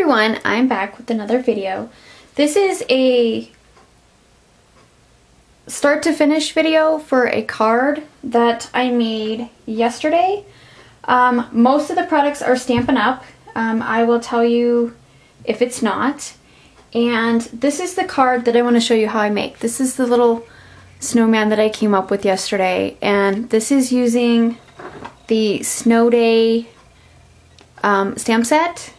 everyone, I'm back with another video. This is a start to finish video for a card that I made yesterday. Most of the products are Stampin' Up. I will tell you if it's not. And this is the card that I want to show you how I make. This is the little snowman that I came up with yesterday, and this is using the Snow Day stamp set,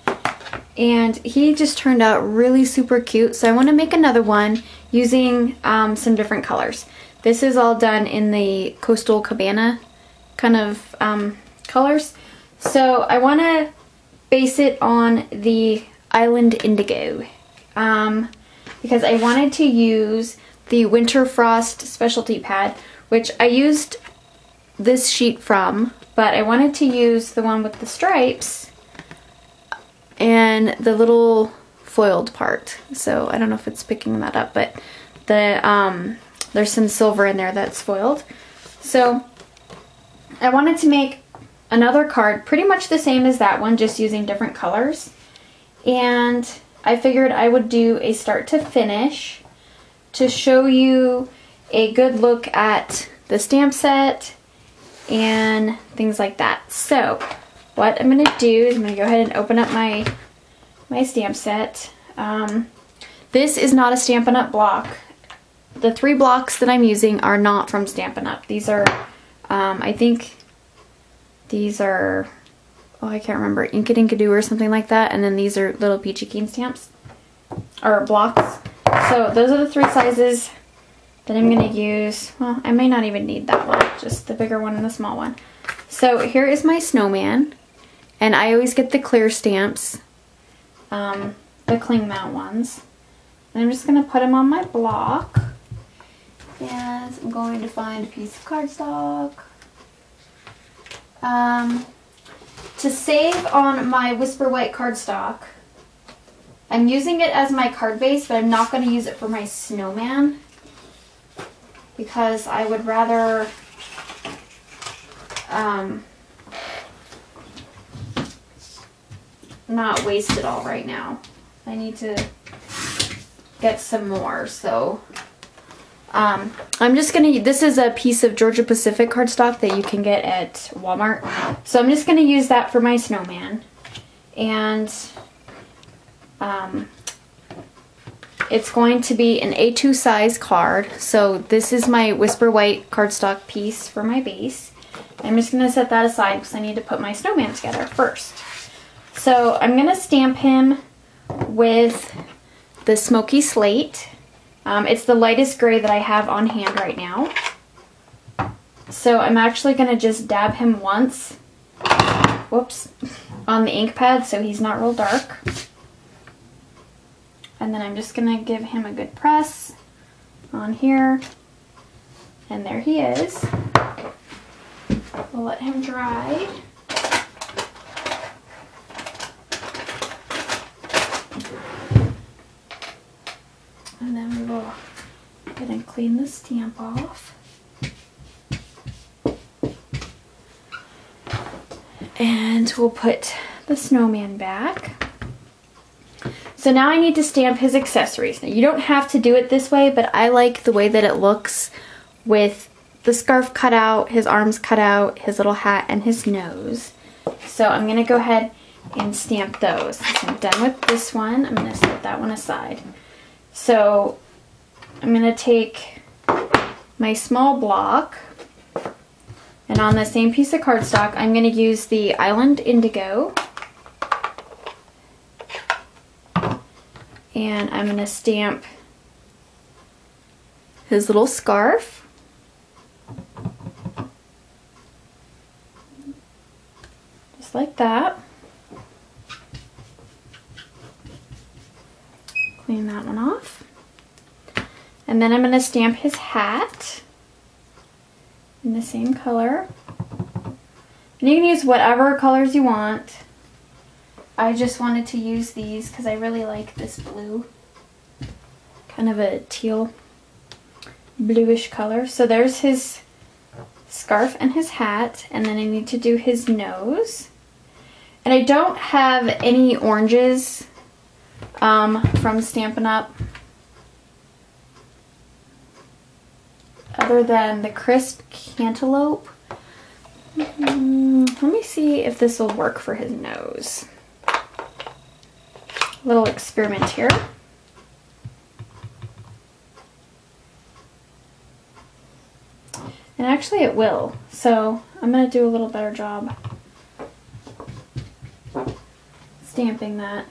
and he just turned out really super cute. So I want to make another one using some different colors. This is all done in the Coastal Cabana kind of colors. So I want to base it on the Island Indigo because I wanted to use the Winter Frost specialty pad, which I used this sheet from, but I wanted to use the one with the stripes and the little foiled part. So I don't know if it's picking that up, but the there's some silver in there that's foiled. So I wanted to make another card pretty much the same as that one, just using different colors. And I figured I would do a start to finish to show you a good look at the stamp set and things like that. So what I'm going to do is I'm going to go ahead and open up my stamp set. This is not a Stampin' Up block. The 3 blocks that I'm using are not from Stampin' Up. These are, I think these are, oh, I can't remember, Inkadoo or something like that. And then these are little Peachy Keen stamps, or blocks. So those are the 3 sizes that I'm going to use. Well, I may not even need that one, just the bigger one and the small one. So here is my snowman, and I always get the clear stamps, the cling mount ones. And I'm just going to put them on my block, and I'm going to find a piece of cardstock. To save on my Whisper White cardstock, I'm using it as my card base, but I'm not going to use it for my snowman because I would rather not waste it all right now. I need to get some more, so I'm just going to, this is a piece of Georgia Pacific cardstock that you can get at Walmart, so I'm just going to use that for my snowman. And it's going to be an A2 size card. So this is my Whisper White cardstock piece for my base. I'm just going to set that aside because I need to put my snowman together first. So I'm going to stamp him with the Smoky Slate. It's the lightest gray that I have on hand right now. So I'm actually going to just dab him once, whoops, on the ink pad so he's not real dark. And then I'm just going to give him a good press on here. And there he is. We'll let him dry. And then we will go ahead and clean the stamp off. And we'll put the snowman back. So now I need to stamp his accessories. Now you don't have to do it this way, but I like the way that it looks with the scarf cut out, his arms cut out, his little hat, and his nose. So I'm going to go ahead and stamp those. So I'm done with this one. I'm going to set that one aside. So I'm going to take my small block, and on the same piece of cardstock I'm going to use the Island Indigo. And I'm going to stamp his little scarf. Just like that. Clean that one off. And then I'm going to stamp his hat in the same color. And you can use whatever colors you want. I just wanted to use these because I really like this blue. Kind of a teal bluish color. So there's his scarf and his hat, and then I need to do his nose. And I don't have any oranges from Stampin' Up. Other than the crisp cantaloupe. Let me see if this will work for his nose. Little experiment here. And actually it will, so I'm going to do a little better job stamping that.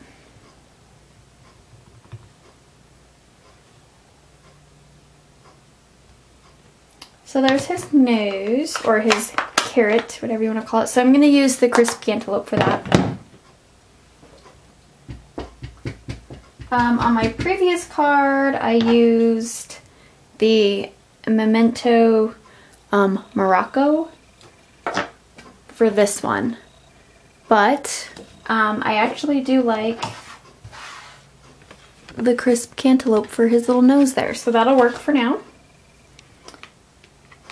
So there's his nose, or his carrot, whatever you want to call it. So I'm going to use the crisp cantaloupe for that. On my previous card, I used the Memento Morocco for this one. But I actually do like the crisp cantaloupe for his little nose there. So that'll work for now.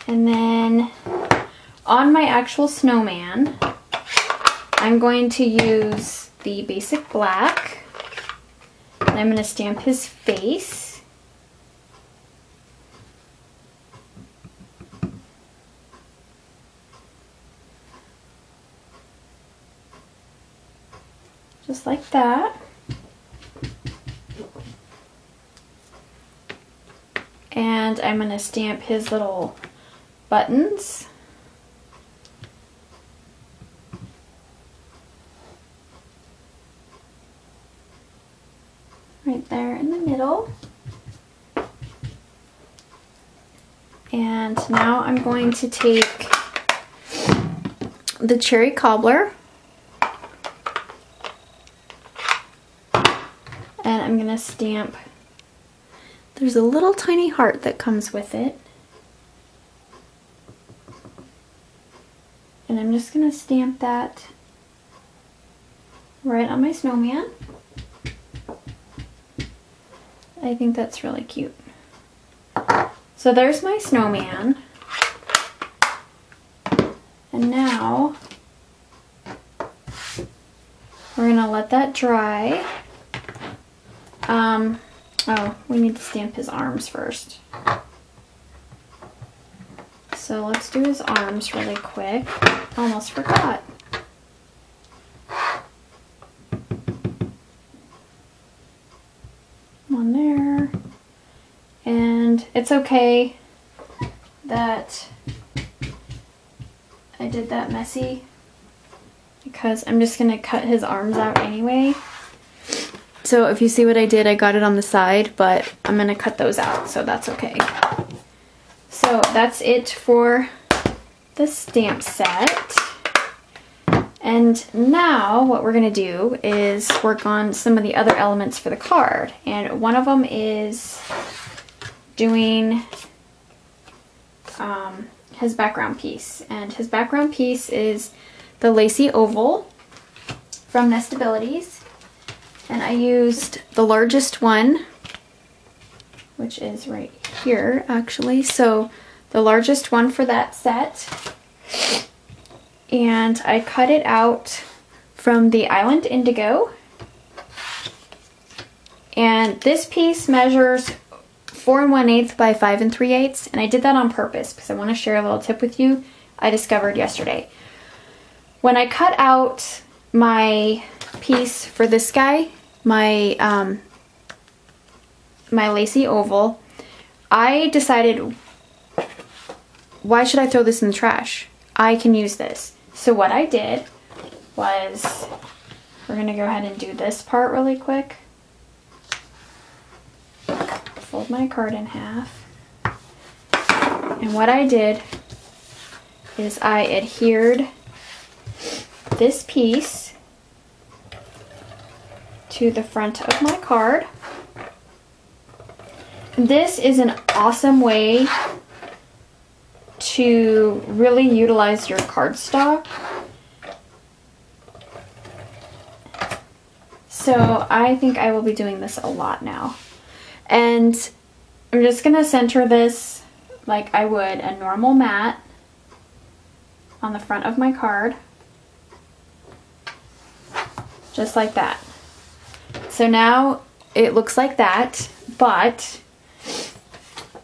And then on my actual snowman, I'm going to use the basic black. And I'm going to stamp his face. Just like that. And I'm going to stamp his little buttons. Right there in the middle. And now I'm going to take the cherry cobbler and I'm going to stamp. There's a little tiny heart that comes with it. And I'm just going to stamp that right on my snowman. I think that's really cute. So there's my snowman. And now we're going to let that dry. Oh, we need to stamp his arms first. So let's do his arms really quick. Almost forgot. One there. And it's okay that I did that messy because I'm just going to cut his arms out anyway. So if you see what I did, I got it on the side, but I'm going to cut those out, so that's okay. So that's it for the stamp set. And now what we're going to do is work on some of the other elements for the card. And one of them is doing his background piece. And his background piece is the lacy oval from Nestabilities. And I used the largest one, which is right here actually. So the largest one for that set. And I cut it out from the Island Indigo. And this piece measures 4 1/8 by 5 3/8. And I did that on purpose because I want to share a little tip with you I discovered yesterday. When I cut out my piece for this guy, my lacy oval, I decided, why should I throw this in the trash? I can use this. So what I did was, we're going to go ahead and do this part really quick. Fold my card in half. And what I did is I adhered this piece to the front of my card. This is an awesome way to really utilize your cardstock. So I think I will be doing this a lot now. And I'm just going to center this like I would a normal mat on the front of my card. Just like that. So now it looks like that, but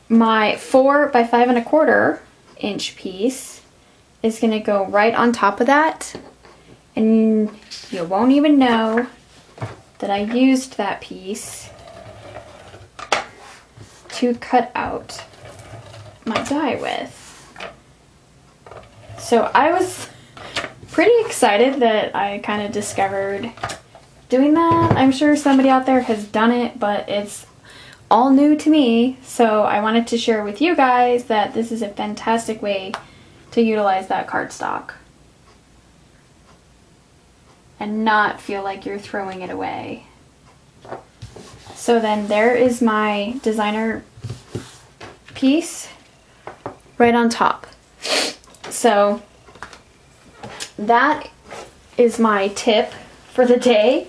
my 4 by 5¼ inch piece is gonna go right on top of that, and you won't even know that I used that piece to cut out my die with. So I was pretty excited that I kind of discovered doing that. I'm sure somebody out there has done it, but it's all new to me. So I wanted to share with you guys that this is a fantastic way to utilize that cardstock and not feel like you're throwing it away. So then there is my designer piece right on top. So that is my tip for the day.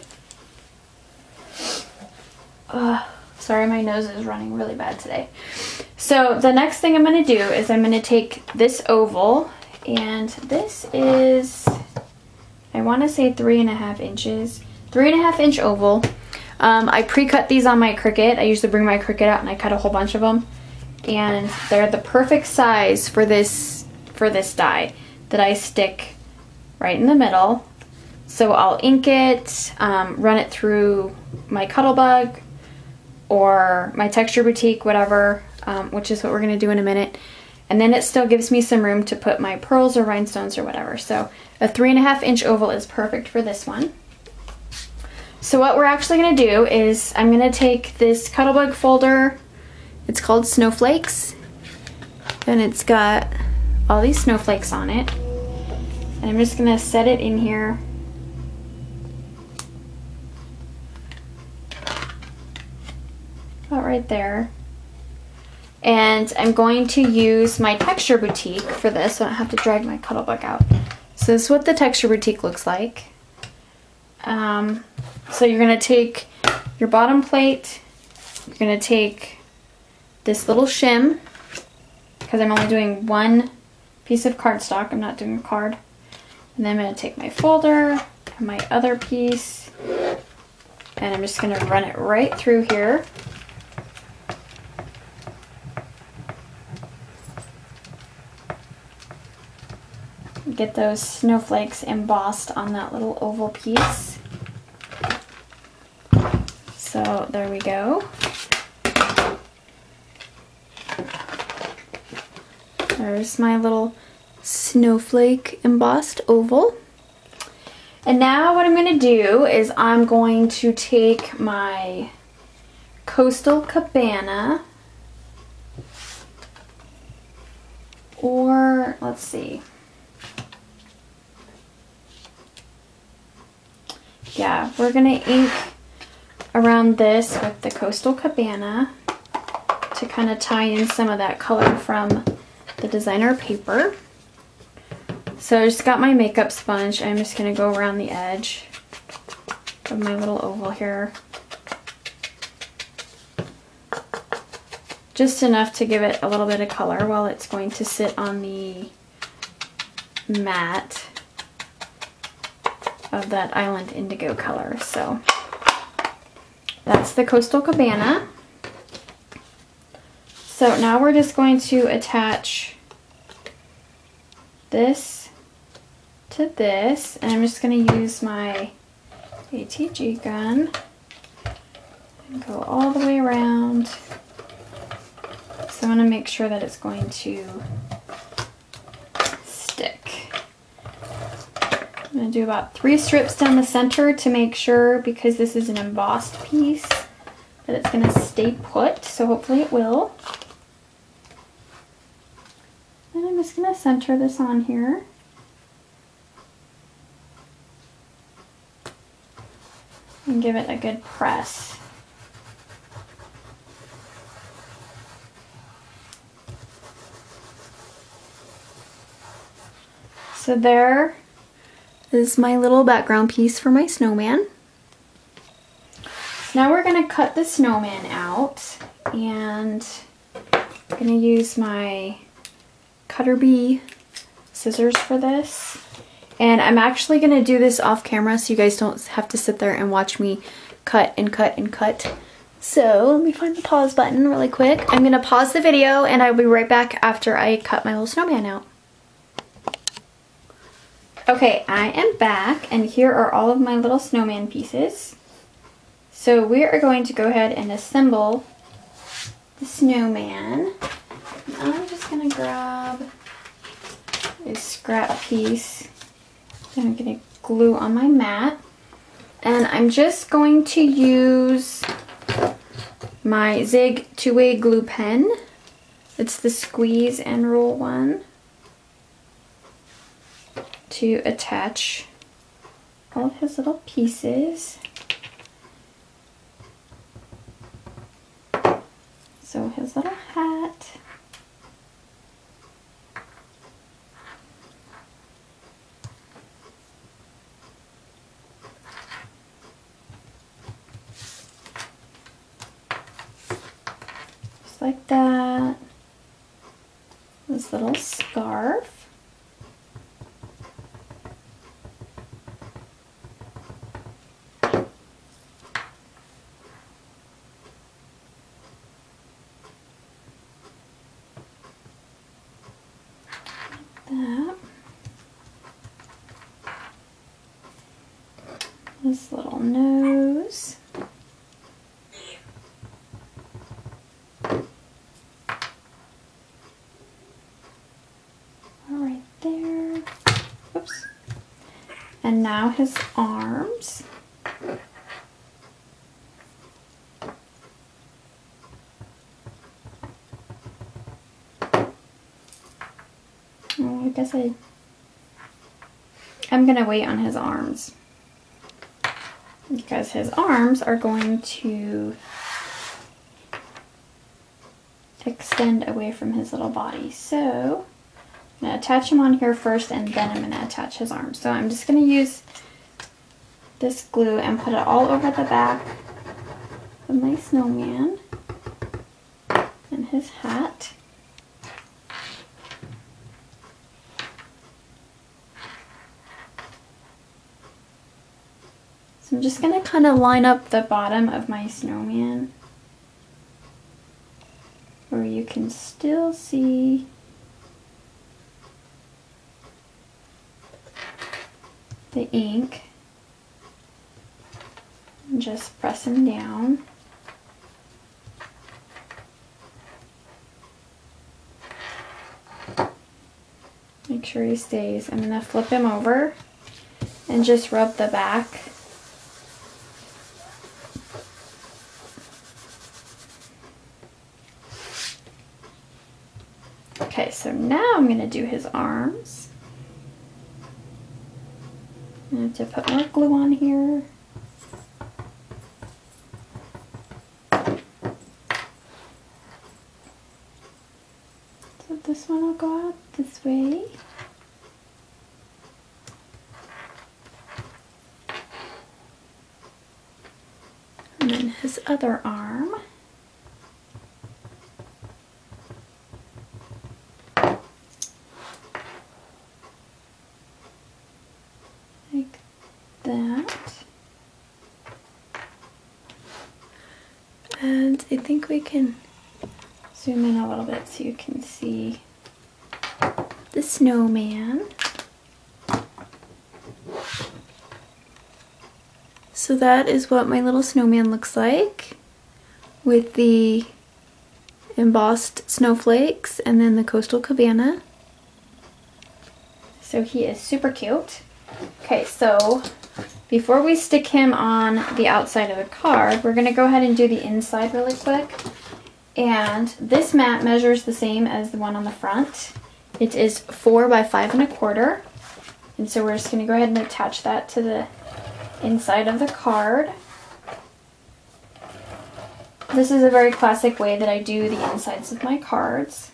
Sorry, my nose is running really bad today. So the next thing I'm going to do is I'm going to take this oval, and this is, I want to say 3½ inches. 3½ inch oval. I pre-cut these on my Cricut. I usually bring my Cricut out and I cut a whole bunch of them. And they're the perfect size for this die that I stick right in the middle. So I'll ink it, run it through my Cuttlebug or my Texture Boutique, whatever, which is what we're going to do in a minute. And then it still gives me some room to put my pearls or rhinestones or whatever. So a 3½ inch oval is perfect for this one. So what we're actually going to do is I'm going to take this Cuttlebug folder. It's called Snowflakes, and it's got all these snowflakes on it. And I'm just going to set it in here. About right there. And I'm going to use my Texture Boutique for this, so I don't have to drag my Cuttlebug out. So this is what the Texture Boutique looks like. So you're going to take your bottom plate, you're going to take this little shim, because I'm only doing one piece of cardstock, I'm not doing a card. And then I'm going to take my folder and my other piece, and I'm just going to run it right through here. Get those snowflakes embossed on that little oval piece. So there we go. There's my little snowflake embossed oval. And now what I'm going to do is I'm going to take my Coastal Cabana, or let's see. Yeah, we're going to ink around this with the Coastal Cabana to kind of tie in some of that color from the designer paper. So I just got my makeup sponge. I'm just going to go around the edge of my little oval here. Just enough to give it a little bit of color while it's going to sit on the mat of that Island Indigo color. So that's the Coastal Cabana. So now we're just going to attach this to this, and I'm just going to use my ATG gun and go all the way around. So I want to make sure that it's going to stick. I'm going to do about 3 strips down the center to make sure, because this is an embossed piece, that it's going to stay put, so hopefully it will. And I'm just going to center this on here. And give it a good press. So there is my little background piece for my snowman. Now we're going to cut the snowman out, and I'm going to use my Cutter Bee scissors for this. And I'm actually going to do this off camera so you guys don't have to sit there and watch me cut and cut and cut. So let me find the pause button really quick. I'm gonna pause the video and I'll be right back after I cut my little snowman out. Okay, I am back and here are all of my little snowman pieces. So we are going to go ahead and assemble the snowman. I'm just gonna grab a scrap piece that I'm gonna glue on my mat. And I'm just going to use my Zig two-way glue pen. It's the squeeze and roll one to attach all of his little pieces. So his little hat. Just like that. This little scarf. That. This little nose. Right there. Oops. And now his arms. I guess I'm gonna wait on his arms because his arms are going to extend away from his little body. So I'm gonna attach him on here first and then I'm gonna attach his arms. So I'm just gonna use this glue and put it all over the back of my snowman and his hat. So I'm just going to kind of line up the bottom of my snowman where you can still see the ink. And just press him down. Make sure he stays. I'm going to flip him over and just rub the back. Okay, so now I'm going to do his arms. I have to put more glue on here. So this one will go out this way. And then his other arm. Like that. And I think we can zoom in a little bit so you can see the snowman. So that is what my little snowman looks like with the embossed snowflakes and then the coastal cabana. So he is super cute. Okay, so before we stick him on the outside of the card, we're gonna go ahead and do the inside really quick. And this mat measures the same as the one on the front. It is 4 by 5 1/4. And so we're just gonna go ahead and attach that to the inside of the card. This is a very classic way that I do the insides of my cards.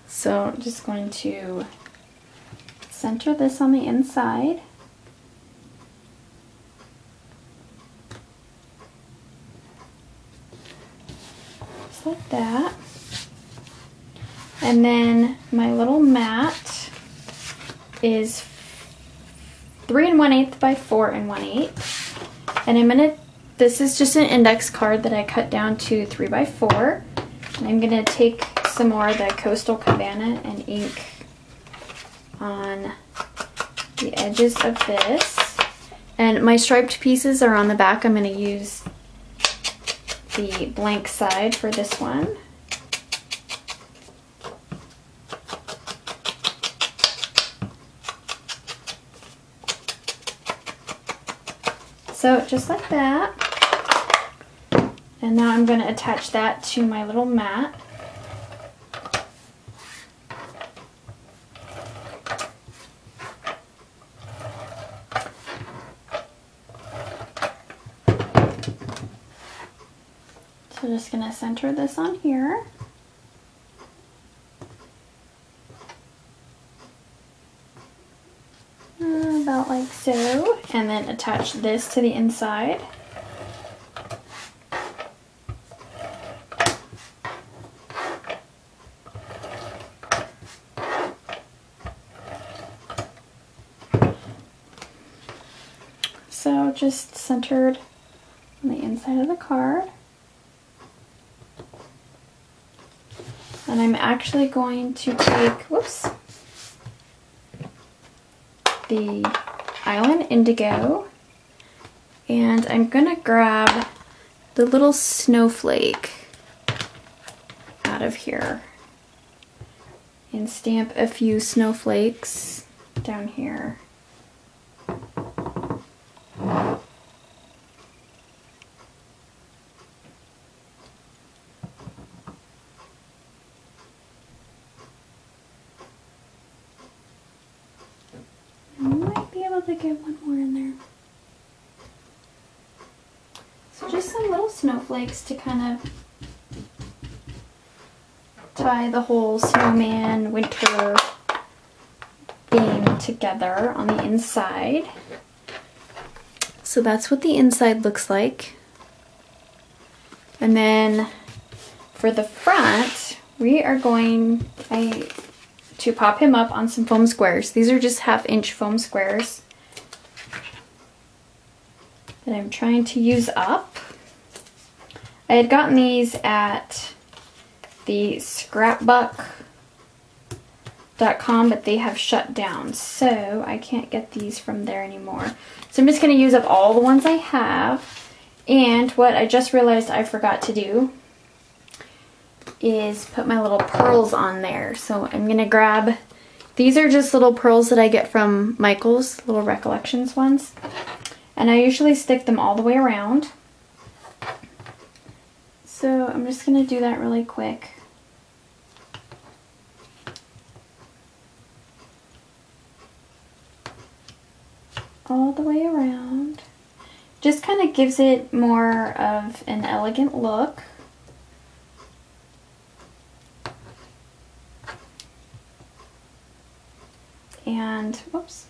So I'm just going to center this on the inside. Just like that. And then my little mat, is 3 1/8 by 4 1/8. And this is just an index card that I cut down to 3 by 4. And I'm gonna take some more of the Coastal Cabana and ink on the edges of this. And my striped pieces are on the back. I'm gonna use the blank side for this one. So just like that. And now I'm going to attach that to my little mat. So just going to center this on here. About like so, and then attach this to the inside. So just centered on the inside of the card. And I'm actually going to take, whoops, the Island Indigo, and I'm gonna grab the little snowflake out of here and stamp a few snowflakes down here. To get one more in there. So just some little snowflakes to kind of tie the whole snowman winter theme together on the inside. So that's what the inside looks like. And then for the front, we are going to pop him up on some foam squares. These are just 1/2 inch foam squares that I'm trying to use up. I had gotten these at the scrapbook.com, but they have shut down, so I can't get these from there anymore. So I'm just going to use up all the ones I have. And what I just realized I forgot to do is put my little pearls on there. So I'm going to grab, these are just little pearls that I get from Michael's, little Recollections ones. And I usually stick them all the way around. So I'm just going to do that really quick. All the way around. Just kind of gives it more of an elegant look. And, whoops.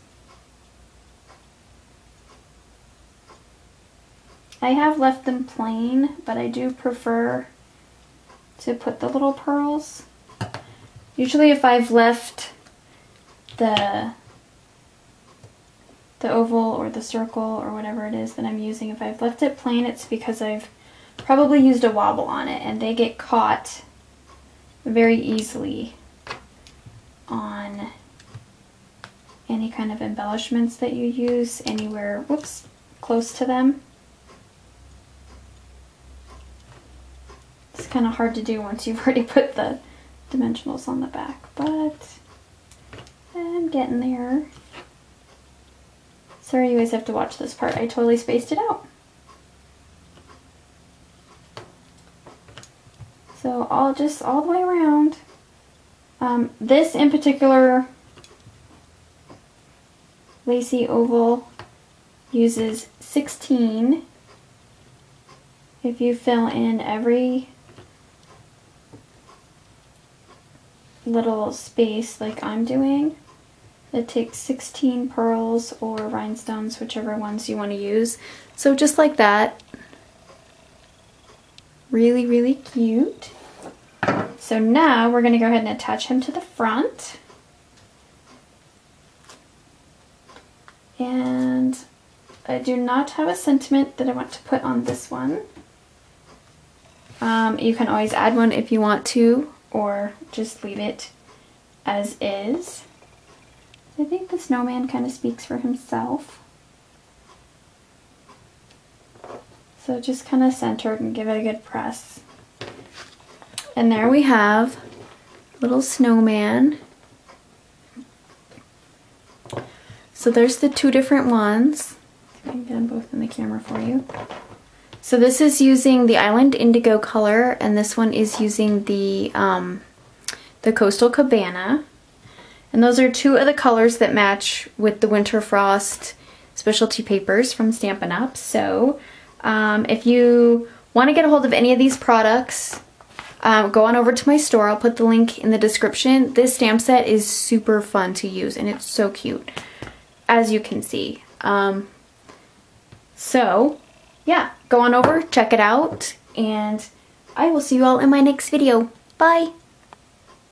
I have left them plain, but I do prefer to put the little pearls. Usually if I've left the oval or the circle or whatever it is that I'm using, if I've left it plain, it's because I've probably used a wobble on it, and they get caught very easily on any kind of embellishments that you use anywhere, whoops, close to them. It's kind of hard to do once you've already put the dimensionals on the back, but I'm getting there. Sorry you guys have to watch this part. I totally spaced it out. So all the way around. This in particular lacy oval uses 16. If you fill in every little space like I'm doing, it takes 16 pearls or rhinestones, whichever ones you want to use. So just like that. Really, really cute. So now we're going to go ahead and attach him to the front. And I do not have a sentiment that I want to put on this one. You can always add one if you want to, or just leave it as is. I think the snowman kind of speaks for himself. So just kind of center it and give it a good press. And there we have a little snowman. So there's the two different ones. I can get them both in the camera for you. So this is using the Island Indigo color, and this one is using the Coastal Cabana. And those are two of the colors that match with the Winter Frost specialty papers from Stampin' Up. So if you want to get a hold of any of these products, go on over to my store. I'll put the link in the description. This stamp set is super fun to use, and it's so cute, as you can see. So yeah, go on over, check it out, and I will see you all in my next video. Bye!